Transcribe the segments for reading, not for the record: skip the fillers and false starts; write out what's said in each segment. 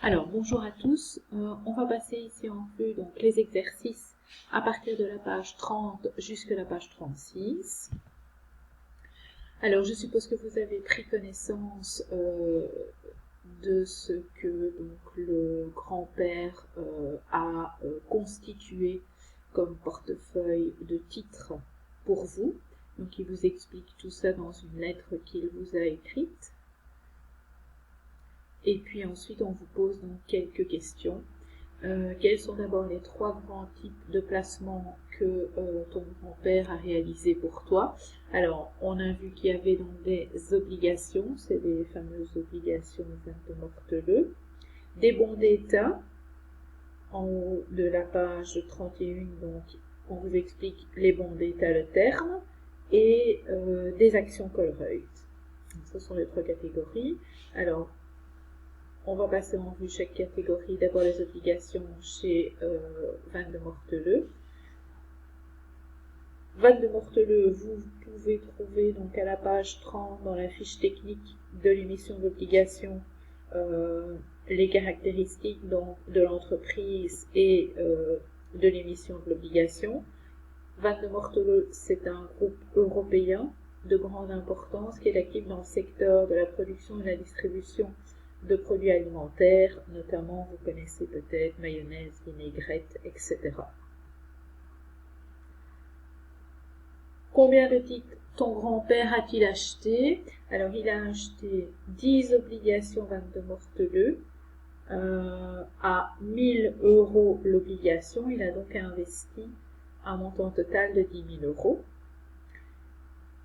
Alors, bonjour à tous. On va passer ici en vue donc, les exercices à partir de la page 30 jusqu'à la page 36. Alors, je suppose que vous avez pris connaissance de ce que donc, le grand-père a constitué comme portefeuille de titres pour vous. Donc, il vous explique tout ça dans une lettre qu'il vous a écrite. Et puis ensuite, on vous pose donc quelques questions. Quels sont d'abord les trois grands types de placements que ton grand-père a réalisés pour toi? Alors, on a vu qu'il y avait donc des obligations, c'est les fameuses obligations de Morteleux, des bons d'État, en haut de la page 31, donc on vous explique les bons d'État, le terme, et des actions Colruyt. Ce sont les trois catégories. Alors, on va passer en vue chaque catégorie. D'abord les obligations chez Van de Morteleux. Van de Morteleux, vous pouvez trouver donc à la page 30 dans la fiche technique de l'émission d'obligation les caractéristiques donc, de l'entreprise et de l'émission de l'obligation. Van de Morteleux, c'est un groupe européen de grande importance qui est actif dans le secteur de la production et de la distribution de produits alimentaires, notamment, vous connaissez peut-être mayonnaise, vinaigrette, etc. Combien de titres ton grand-père a-t-il acheté? Alors, il a acheté 10 obligations Van de Morteleux à 1000 € l'obligation. Il a donc investi un montant total de 10 000 €.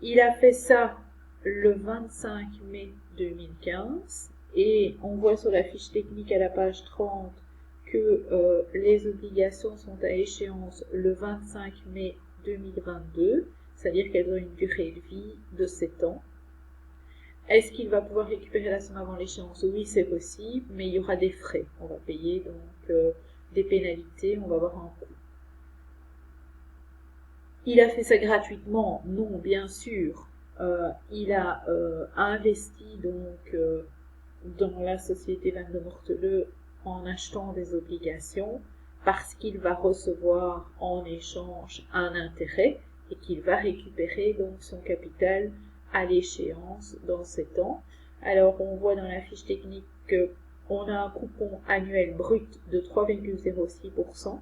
Il a fait ça le 25 mai 2015. Et on voit sur la fiche technique à la page 30 que les obligations sont à échéance le 25 mai 2022, c'est-à-dire qu'elles ont une durée de vie de 7 ans. Est-ce qu'il va pouvoir récupérer la somme avant l'échéance? Oui, c'est possible, mais il y aura des frais. On va payer donc des pénalités, on va avoir un coût. Il a fait ça gratuitement? Non, bien sûr. Il a investi donc dans la société Van de Morteleux en achetant des obligations parce qu'il va recevoir en échange un intérêt et qu'il va récupérer donc son capital à l'échéance dans 7 ans. Alors on voit dans la fiche technique qu'on a un coupon annuel brut de 3,06%.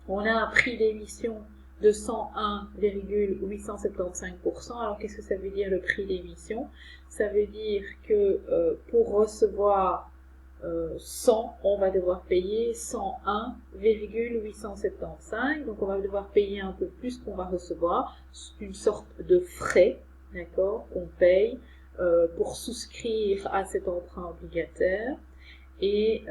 On a un prix d'émission de 101,875%. Alors qu'est-ce que ça veut dire le prix d'émission? Ça veut dire que pour recevoir 100, on va devoir payer 101,875. Donc on va devoir payer un peu plus qu'on va recevoir. C'est une sorte de frais, d'accord, qu'on paye pour souscrire à cet emprunt obligataire. Et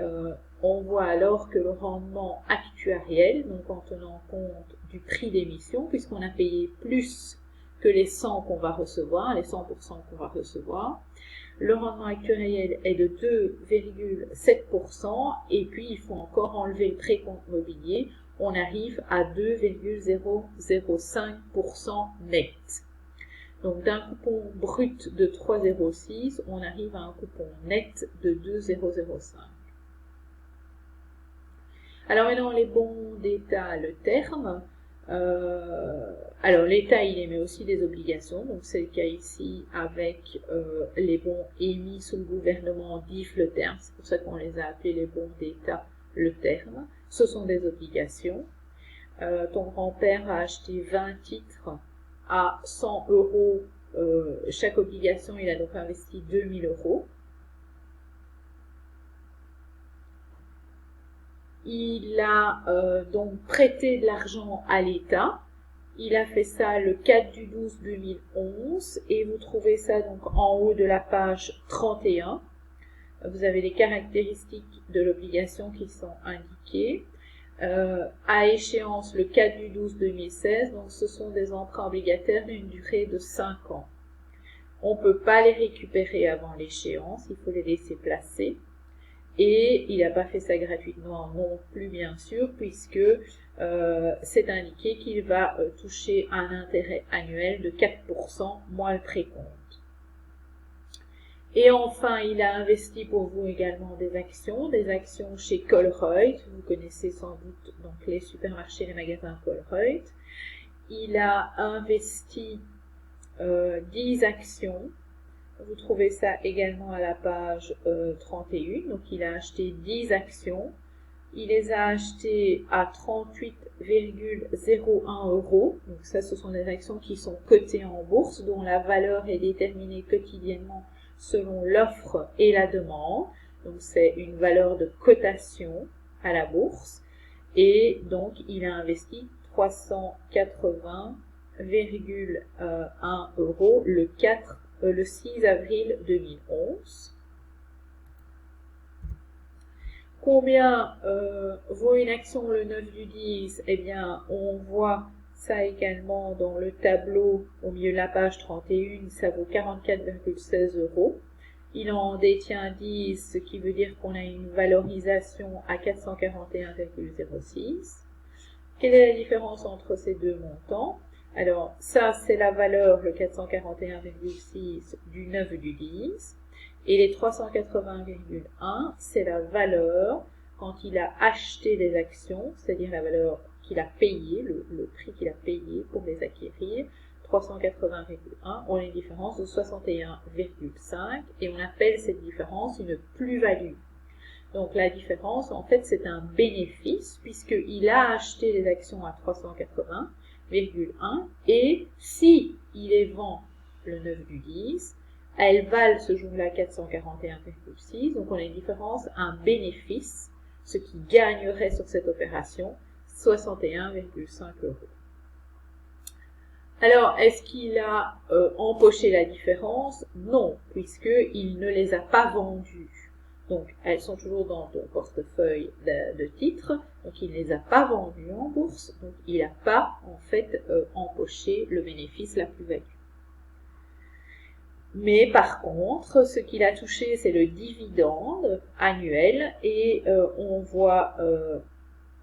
on voit alors que le rendement actuariel, donc en tenant compte du prix d'émission, puisqu'on a payé plus que les 100 qu'on va recevoir, les 100% qu'on va recevoir, le rendement actuariel est de 2,7%, et puis il faut encore enlever le précompte mobilier, on arrive à 2,005% net. Donc d'un coupon brut de 3,06, on arrive à un coupon net de 2,005. Alors maintenant, les bons d'État, le terme. Alors l'État, il émet aussi des obligations, donc c'est le cas ici avec les bons émis sous le gouvernement DIF, le terme. C'est pour ça qu'on les a appelés les bons d'État, le terme. Ce sont des obligations. Ton grand-père a acheté 20 titres à 100 €. Chaque obligation, il a donc investi 2000 €. Il a donc prêté de l'argent à l'État. Il a fait ça le 4 du 12 2011 et vous trouvez ça donc en haut de la page 31. Vous avez les caractéristiques de l'obligation qui sont indiquées. À échéance le 4 du 12 2016, donc ce sont des emprunts obligataires d'une durée de 5 ans. On ne peut pas les récupérer avant l'échéance, il faut les laisser placer. Et il n'a pas fait ça gratuitement non plus, bien sûr, puisque c'est indiqué qu'il va toucher un intérêt annuel de 4% moins le précompte. Et enfin, il a investi pour vous également des actions chez Colruyt. Vous connaissez sans doute donc les supermarchés, les magasins Colruyt. Il a investi 10 actions. Vous trouvez ça également à la page 31. Donc, il a acheté 10 actions. Il les a achetées à 38,01 euros. Donc, ça, ce sont des actions qui sont cotées en bourse, dont la valeur est déterminée quotidiennement selon l'offre et la demande. Donc, c'est une valeur de cotation à la bourse. Et donc, il a investi 380,1 euros le 6 avril 2011. Combien vaut une action le 9 du 10? Eh bien, on voit ça également dans le tableau au milieu de la page 31, ça vaut 44,16 euros. Il en détient 10, ce qui veut dire qu'on a une valorisation à 441,06. Quelle est la différence entre ces deux montants? Alors, ça, c'est la valeur, le 441,6 du 9 du 10. Et les 380,1, c'est la valeur quand il a acheté les actions, c'est-à-dire la valeur qu'il a payée, le prix qu'il a payé pour les acquérir. 380,1, on a une différence de 61,5 et on appelle cette différence une plus-value. Donc la différence, en fait, c'est un bénéfice puisqu'il a acheté les actions à 380,1 et si il les vend le 9 du 10, elles valent ce jour-là 441,6, donc on a une différence, un bénéfice, ce qui gagnerait sur cette opération, 61,5 euros. Alors, est-ce qu'il a empoché la différence? Non, puisqu'il ne les a pas vendues. Donc, elles sont toujours dans ton portefeuille de titres, donc il ne les a pas vendues en bourse, donc il n'a pas en fait empoché le bénéfice, la plus-value. Mais par contre, ce qu'il a touché, c'est le dividende annuel et on voit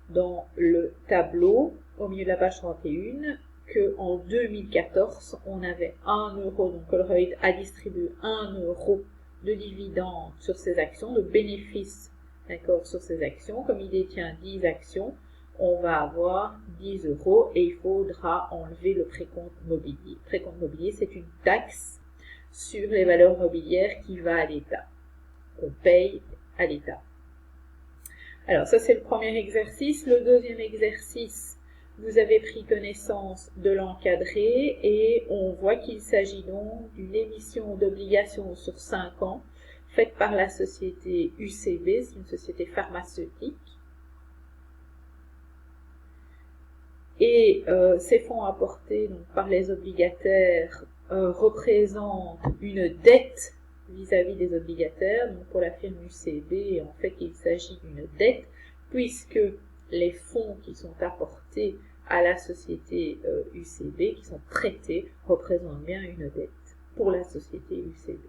dans le tableau, au milieu de la page 31, qu'en 2014, on avait 1 euro, donc Colruyt a distribué 1 euro de dividende sur ses actions, de bénéfice d'accord, sur ses actions. Comme il détient 10 actions, on va avoir 10 euros et il faudra enlever le précompte mobilier. Le précompte mobilier, c'est une taxe sur les valeurs mobilières qui va à l'État, qu'on paye à l'État. Alors ça c'est le premier exercice. Le deuxième exercice, vous avez pris connaissance de l'encadré et on voit qu'il s'agit donc d'une émission d'obligations sur 5 ans faite par la société UCB, c'est une société pharmaceutique. Et ces fonds apportés donc, par les obligataires représentent une dette vis-à-vis des obligataires. Donc pour la firme UCB, en fait, il s'agit d'une dette puisque les fonds qui sont apportés à la société UCB, qui sont prêtés, représentent bien une dette pour la société UCB.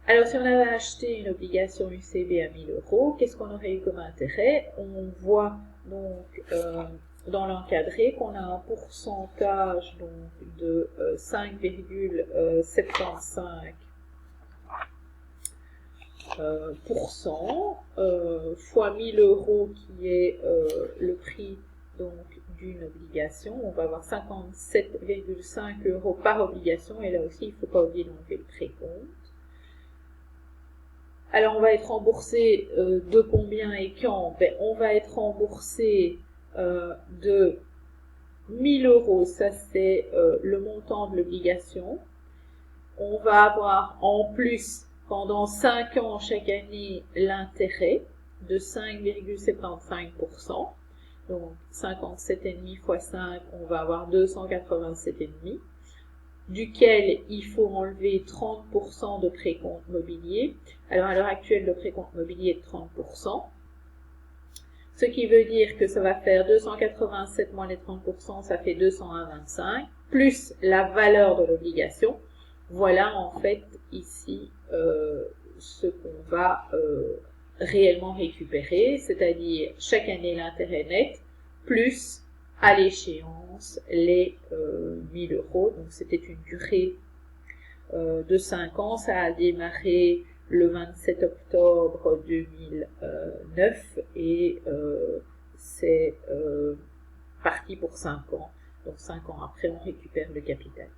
Alors, si on avait acheté une obligation UCB à 1000 euros, qu'est-ce qu'on aurait eu comme intérêt? On voit donc dans l'encadré qu'on a un pourcentage donc, de 5,75% fois 1000 euros qui est le prix donc d'une obligation. On va avoir 57,5 euros par obligation et là aussi il ne faut pas oublier d'enlever le précompte. Alors, on va être remboursé de combien et quand? On va être remboursé de 1000 euros, ça c'est le montant de l'obligation. On va avoir en plus, pendant 5 ans, chaque année, l'intérêt de 5,75%. Donc, 57,5 fois 5, on va avoir 287,5. Duquel il faut enlever 30% de précompte mobilier. Alors à l'heure actuelle, le précompte mobilier est de 30%. Ce qui veut dire que ça va faire 287 moins les 30%, ça fait 201,25, plus la valeur de l'obligation. Voilà en fait ici ce qu'on va réellement récupérer, c'est-à-dire chaque année l'intérêt net, plus à l'échéance les 1000 euros. Donc c'était une durée de 5 ans. Ça a démarré le 27 octobre 2009 et c'est parti pour 5 ans. Donc 5 ans après, on récupère le capital.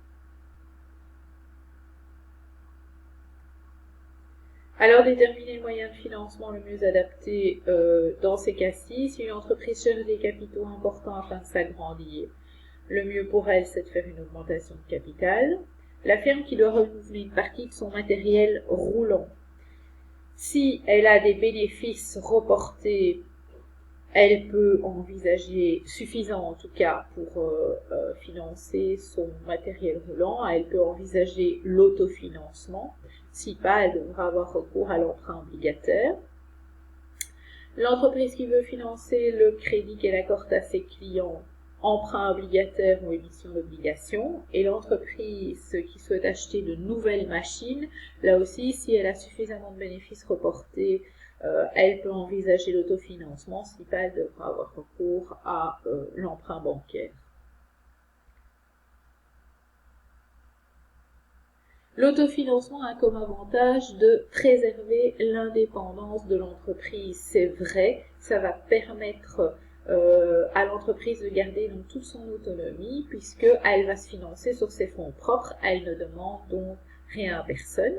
Alors, déterminer le moyen de financement le mieux adapté dans ces cas-ci. Si une entreprise cherche des capitaux importants afin de s'agrandir, le mieux pour elle, c'est de faire une augmentation de capital. La firme qui doit renouveler une partie de son matériel roulant. Si elle a des bénéfices reportés, elle peut envisager, suffisant en tout cas pour financer son matériel roulant, elle peut envisager l'autofinancement. Si pas, elle devra avoir recours à l'emprunt obligataire. L'entreprise qui veut financer le crédit qu'elle accorde à ses clients, emprunt obligataire ou émission d'obligation. Et l'entreprise qui souhaite acheter de nouvelles machines, là aussi, si elle a suffisamment de bénéfices reportés, elle peut envisager l'autofinancement. Si pas, elle devra avoir recours à l'emprunt bancaire. L'autofinancement a comme avantage de préserver l'indépendance de l'entreprise. C'est vrai, ça va permettre à l'entreprise de garder donc toute son autonomie puisqu'elle va se financer sur ses fonds propres. Elle ne demande donc rien à personne.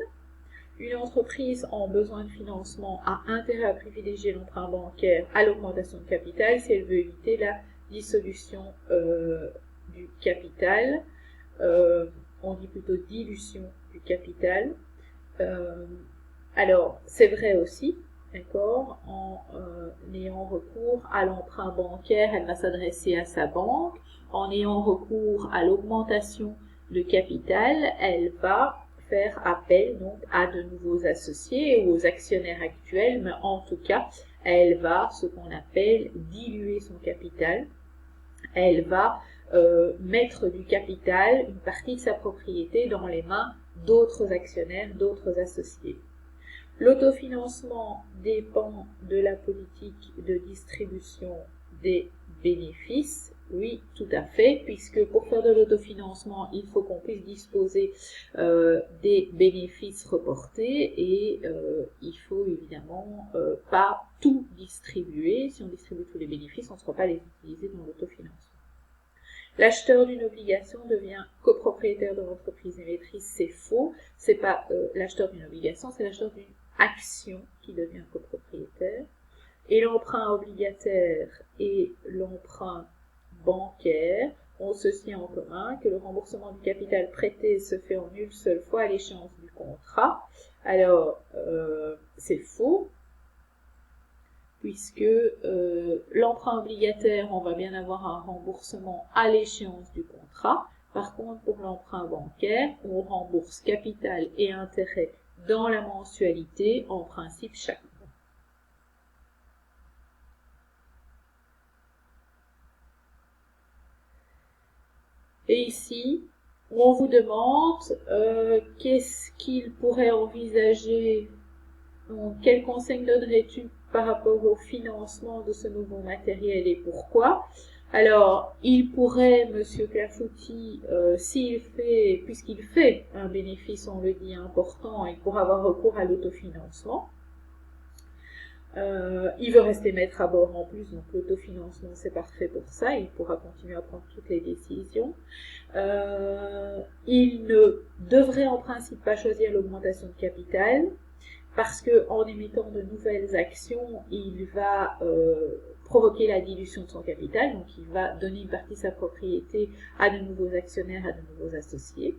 Une entreprise en besoin de financement a intérêt à privilégier l'emprunt bancaire à l'augmentation de capital si elle veut éviter la dissolution du capital. On dit plutôt dilution du capital. Alors, c'est vrai aussi, d'accord, en ayant recours à l'emprunt bancaire, elle va s'adresser à sa banque. En ayant recours à l'augmentation de capital, elle va faire appel donc à de nouveaux associés ou aux actionnaires actuels, mais en tout cas, elle va, ce qu'on appelle, diluer son capital. Elle va mettre du capital, une partie de sa propriété, dans les mains d'autres actionnaires, d'autres associés. L'autofinancement dépend de la politique de distribution des bénéfices. Oui, tout à fait, puisque pour faire de l'autofinancement, il faut qu'on puisse disposer des bénéfices reportés et il faut évidemment pas tout distribuer. Si on distribue tous les bénéfices, on ne saura pas les utiliser dans l'autofinancement. L'acheteur d'une obligation devient copropriétaire de l'entreprise émettrice, c'est faux. C'est pas l'acheteur d'une obligation, c'est l'acheteur d'une action qui devient copropriétaire. Et l'emprunt obligataire et l'emprunt bancaire ont ceci en commun, que le remboursement du capital prêté se fait en une seule fois à l'échéance du contrat. Alors, c'est faux, puisque l'emprunt obligataire, on va bien avoir un remboursement à l'échéance du contrat. Par contre, pour l'emprunt bancaire, on rembourse capital et intérêt dans la mensualité, en principe chaque mois. Et ici, on vous demande qu'est-ce qu'il pourrait envisager, donc, quel conseil donnerais-tu par rapport au financement de ce nouveau matériel et pourquoi? Alors, il pourrait, Monsieur Clafouty, puisqu'il fait un bénéfice, on le dit, important, il pourra avoir recours à l'autofinancement. Il veut rester maître à bord en plus, donc l'autofinancement c'est parfait pour ça, il pourra continuer à prendre toutes les décisions. Il ne devrait en principe pas choisir l'augmentation de capital, parce qu'en émettant de nouvelles actions, il va provoquer la dilution de son capital, donc il va donner une partie de sa propriété à de nouveaux actionnaires, à de nouveaux associés.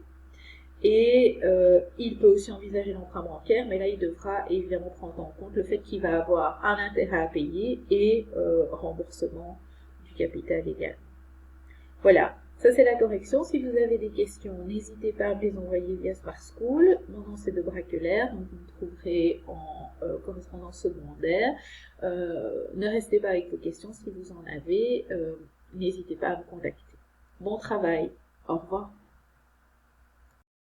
Et il peut aussi envisager l'emprunt bancaire, mais là il devra évidemment prendre en compte le fait qu'il va avoir un intérêt à payer et remboursement du capital également. Voilà, ça c'est la correction. Si vous avez des questions, n'hésitez pas à me les envoyer via Smart School. Mon nom c'est de Bracquelaire, donc vous me trouverez en correspondance secondaire. Ne restez pas avec vos questions si vous en avez. N'hésitez pas à me contacter. Bon travail, au revoir.